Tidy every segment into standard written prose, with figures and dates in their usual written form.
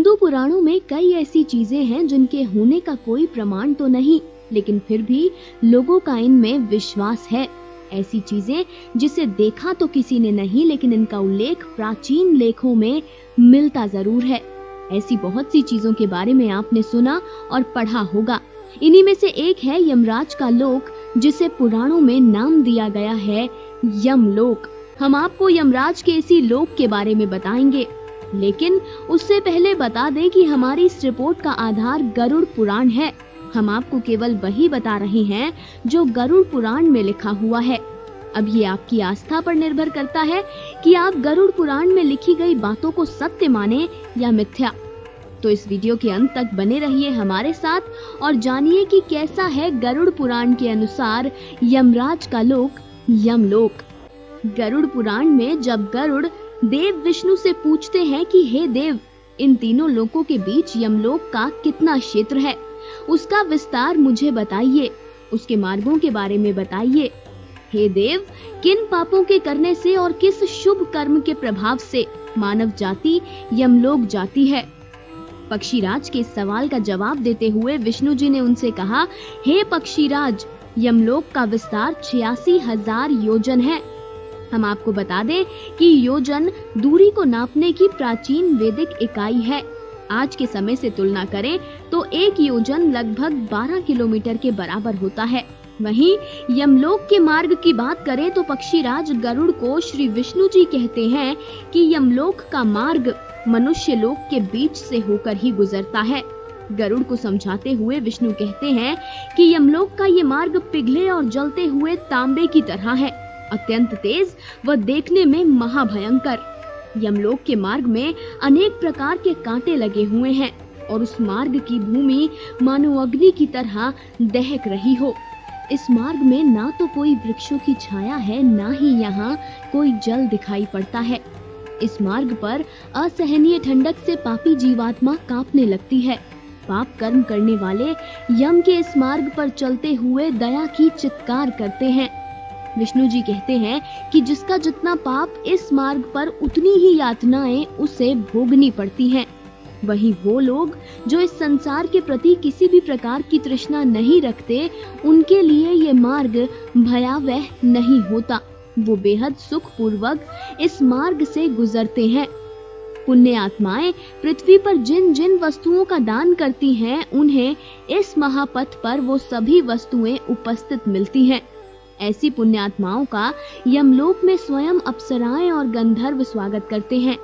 हिंदू पुराणों में कई ऐसी चीजें हैं जिनके होने का कोई प्रमाण तो नहीं, लेकिन फिर भी लोगों का इनमें विश्वास है। ऐसी चीजें जिसे देखा तो किसी ने नहीं, लेकिन इनका उल्लेख प्राचीन लेखों में मिलता जरूर है। ऐसी बहुत सी चीजों के बारे में आपने सुना और पढ़ा होगा। इन्हीं में से एक है यमराज का लोक, जिसे पुराणों में नाम दिया गया है यमलोक। हम आपको यमराज के इसी लोक के बारे में बताएंगे, लेकिन उससे पहले बता दें कि हमारी इस रिपोर्ट का आधार गरुड़ पुराण है। हम आपको केवल वही बता रहे हैं जो गरुड़ पुराण में लिखा हुआ है। अब ये आपकी आस्था पर निर्भर करता है कि आप गरुड़ पुराण में लिखी गई बातों को सत्य माने या मिथ्या। तो इस वीडियो के अंत तक बने रहिए हमारे साथ और जानिए कि कैसा है गरुड़ पुराण के अनुसार यमराज का लोक यमलोक। गरुड़ पुराण में जब गरुड़ देव विष्णु से पूछते हैं कि हे देव, इन तीनों लोकों के बीच यमलोक का कितना क्षेत्र है, उसका विस्तार मुझे बताइए, उसके मार्गों के बारे में बताइए। हे देव, किन पापों के करने से और किस शुभ कर्म के प्रभाव से मानव जाति यमलोक जाती है? पक्षीराज के सवाल का जवाब देते हुए विष्णु जी ने उनसे कहा, हे पक्षीराज, यमलोक का विस्तार 86,000 योजन है। हम आपको बता दें कि योजन दूरी को नापने की प्राचीन वैदिक इकाई है। आज के समय से तुलना करें तो एक योजन लगभग 12 किलोमीटर के बराबर होता है। वहीं यमलोक के मार्ग की बात करें तो पक्षीराज गरुड़ को श्री विष्णु जी कहते हैं कि यमलोक का मार्ग मनुष्य लोक के बीच से होकर ही गुजरता है। गरुड़ को समझाते हुए विष्णु कहते हैं कि यमलोक का ये मार्ग पिघले और जलते हुए तांबे की तरह है, अत्यंत तेज व देखने में महाभयंकर। यमलोक के मार्ग में अनेक प्रकार के कांटे लगे हुए हैं और उस मार्ग की भूमि मानो अग्नि की तरह दहक रही हो। इस मार्ग में ना तो कोई वृक्षों की छाया है, ना ही यहाँ कोई जल दिखाई पड़ता है। इस मार्ग पर असहनीय ठंडक से पापी जीवात्मा कांपने लगती है। पाप कर्म करने वाले यम के इस मार्ग पर चलते हुए दया की चित्कार करते हैं। विष्णु जी कहते हैं कि जिसका जितना पाप इस मार्ग पर उतनी ही यातनाएं उसे भोगनी पड़ती हैं। वहीं वो लोग जो इस संसार के प्रति किसी भी प्रकार की तृष्णा नहीं रखते, उनके लिए ये मार्ग भयावह नहीं होता। वो बेहद सुख पूर्वक इस मार्ग से गुजरते हैं। पुण्य आत्माएं पृथ्वी पर जिन जिन वस्तुओं का दान करती हैं, उन्हें इस महापथ पर वो सभी वस्तुएं उपस्थित मिलती हैं। ऐसी पुण्यात्माओं का यमलोक में स्वयं अप्सराएं और गंधर्व स्वागत करते हैं।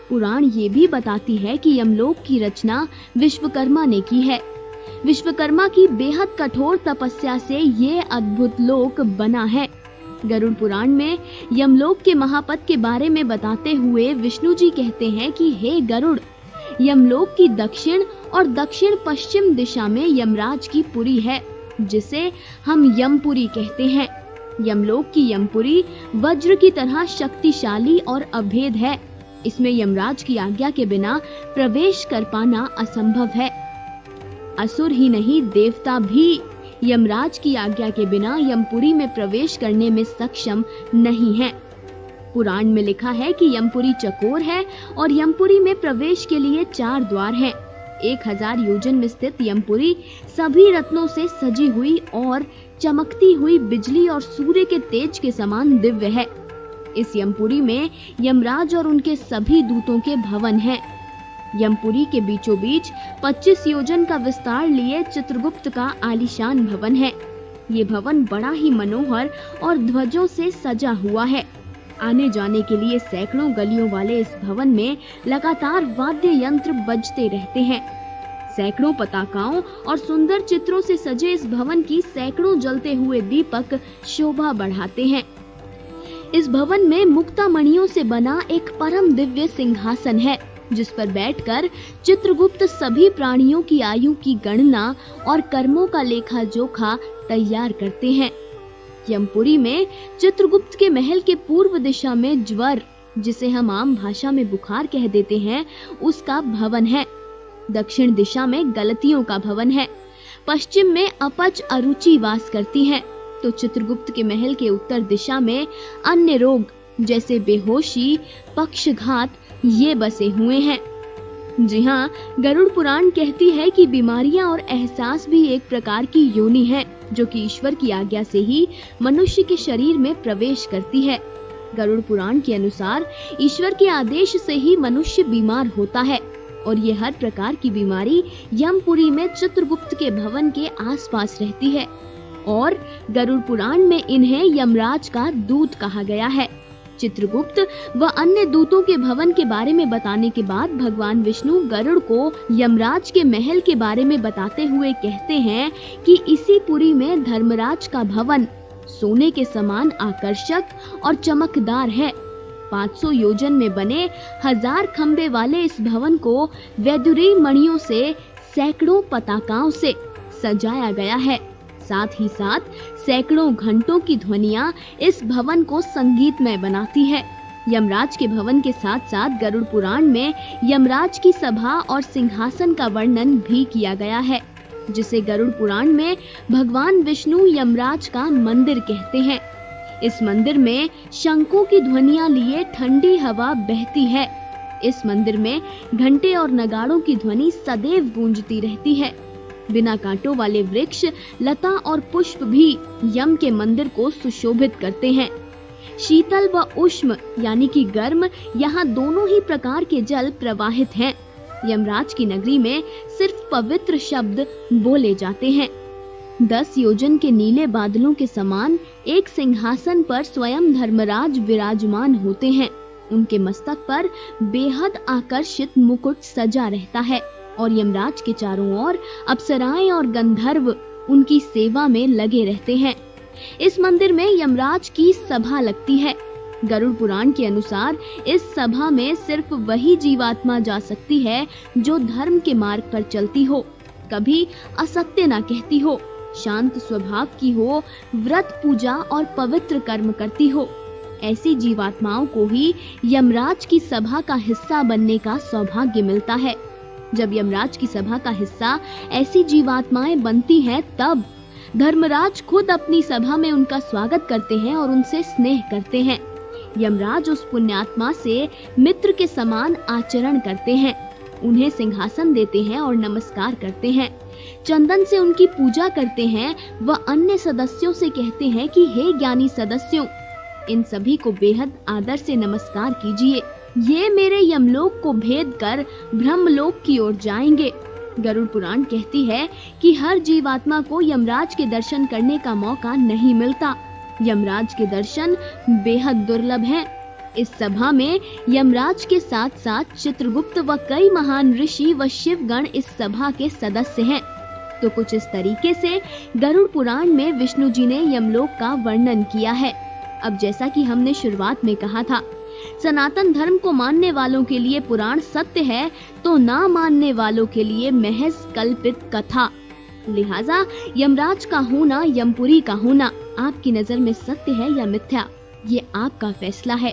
पुराण ये भी बताती है कि यमलोक की रचना विश्वकर्मा ने की है। विश्वकर्मा की बेहद कठोर तपस्या से ये अद्भुत लोक बना है। गरुड़ पुराण में यमलोक के महापथ के बारे में बताते हुए विष्णु जी कहते हैं कि हे गरुड़, यमलोक की दक्षिण और दक्षिण पश्चिम दिशा में यमराज की पुरी है, जिसे हम यमपुरी कहते हैं। यमलोक की यमपुरी वज्र की तरह शक्तिशाली और अभेद है। इसमें यमराज की आज्ञा के बिना प्रवेश कर पाना असंभव है। असुर ही नहीं, देवता भी यमराज की आज्ञा के बिना यमपुरी में प्रवेश करने में सक्षम नहीं है। पुराण में लिखा है कि यमपुरी चकोर है और यमपुरी में प्रवेश के लिए 4 द्वार हैं। 1000 योजन में स्थित यमपुरी सभी रत्नों से सजी हुई और चमकती हुई बिजली और सूर्य के तेज के समान दिव्य है। इस यमपुरी में यमराज और उनके सभी दूतों के भवन हैं। यमपुरी के बीचों बीच 25 योजन का विस्तार लिए चित्रगुप्त का आलीशान भवन है। ये भवन बड़ा ही मनोहर और ध्वजों से सजा हुआ है। आने जाने के लिए सैकड़ों गलियों वाले इस भवन में लगातार वाद्य यंत्र बजते रहते हैं। सैकड़ों पताकाओं और सुंदर चित्रों से सजे इस भवन की सैकड़ों जलते हुए दीपक शोभा बढ़ाते हैं। इस भवन में मुक्ता मणियों से बना एक परम दिव्य सिंहासन है, जिस पर बैठकर चित्रगुप्त सभी प्राणियों की आयु की गणना और कर्मों का लेखा जोखा तैयार करते हैं। यमपुरी में चित्रगुप्त के महल के पूर्व दिशा में ज्वर, जिसे हम आम भाषा में बुखार कह देते हैं, उसका भवन है। दक्षिण दिशा में गलतियों का भवन है। पश्चिम में अपच अरुचि वास करती है, तो चित्रगुप्त के महल के उत्तर दिशा में अन्य रोग जैसे बेहोशी, पक्षघात ये बसे हुए हैं। जी हाँ, गरुड़ पुराण कहती है कि बीमारियां और एहसास भी एक प्रकार की योनि है, जो कि ईश्वर की आज्ञा से ही मनुष्य के शरीर में प्रवेश करती है। गरुड़ पुराण के अनुसार ईश्वर के आदेश से ही मनुष्य बीमार होता है और ये हर प्रकार की बीमारी यमपुरी में चित्रगुप्त के भवन के आसपास रहती है और गरुड़ पुराण में इन्हें यमराज का दूत कहा गया है। चित्रगुप्त व अन्य दूतों के भवन के बारे में बताने के बाद भगवान विष्णु गरुड़ को यमराज के महल के बारे में बताते हुए कहते हैं कि इसी पुरी में धर्मराज का भवन सोने के समान आकर्षक और चमकदार है। 500 योजन में बने 1000 खंबे वाले इस भवन को वैदुरी मणियों से सैकड़ों पताकाओं से सजाया गया है। साथ ही साथ सैकड़ों घंटों की ध्वनियां इस भवन को संगीतमय बनाती है। यमराज के भवन के साथ साथ गरुड़ पुराण में यमराज की सभा और सिंहासन का वर्णन भी किया गया है, जिसे गरुड़ पुराण में भगवान विष्णु यमराज का मंदिर कहते हैं। इस मंदिर में शंखों की ध्वनियां लिए ठंडी हवा बहती है। इस मंदिर में घंटे और नगाड़ों की ध्वनि सदैव गूंजती रहती है। बिना कांटों वाले वृक्ष, लता और पुष्प भी यम के मंदिर को सुशोभित करते हैं। शीतल व उष्ण यानी कि गर्म, यहाँ दोनों ही प्रकार के जल प्रवाहित हैं। यमराज की नगरी में सिर्फ पवित्र शब्द बोले जाते हैं। 10 योजन के नीले बादलों के समान एक सिंहासन पर स्वयं धर्मराज विराजमान होते हैं। उनके मस्तक पर बेहद आकर्षित मुकुट सजा रहता है और यमराज के चारों ओर अप्सराएं और गंधर्व उनकी सेवा में लगे रहते हैं। इस मंदिर में यमराज की सभा लगती है। गरुड़ पुराण के अनुसार इस सभा में सिर्फ वही जीवात्मा जा सकती है जो धर्म के मार्ग पर चलती हो, कभी असत्य ना कहती हो, शांत स्वभाव की हो, व्रत पूजा और पवित्र कर्म करती हो। ऐसी जीवात्माओं को ही यमराज की सभा का हिस्सा बनने का सौभाग्य मिलता है। जब यमराज की सभा का हिस्सा ऐसी जीवात्माएं बनती हैं, तब धर्मराज खुद अपनी सभा में उनका स्वागत करते हैं और उनसे स्नेह करते हैं। यमराज उस पुण्यात्मा से मित्र के समान आचरण करते हैं, उन्हें सिंहासन देते हैं और नमस्कार करते हैं, चंदन से उनकी पूजा करते हैं व अन्य सदस्यों से कहते हैं कि हे ज्ञानी सदस्यों, इन सभी को बेहद आदर से नमस्कार कीजिए। ये मेरे यमलोक को भेद कर ब्रह्मलोक की ओर जाएंगे। गरुड़ पुराण कहती है कि हर जीवात्मा को यमराज के दर्शन करने का मौका नहीं मिलता। यमराज के दर्शन बेहद दुर्लभ हैं। इस सभा में यमराज के साथ साथ चित्रगुप्त व कई महान ऋषि व शिवगण इस सभा के सदस्य हैं। तो कुछ इस तरीके से गरुड़ पुराण में विष्णु जी ने यमलोक का वर्णन किया है। अब जैसा कि हमने शुरुआत में कहा था, सनातन धर्म को मानने वालों के लिए पुराण सत्य है, तो ना मानने वालों के लिए महज कल्पित कथा। लिहाजा यमराज का होना, यमपुरी का होना आपकी नजर में सत्य है या मिथ्या, ये आपका फैसला है।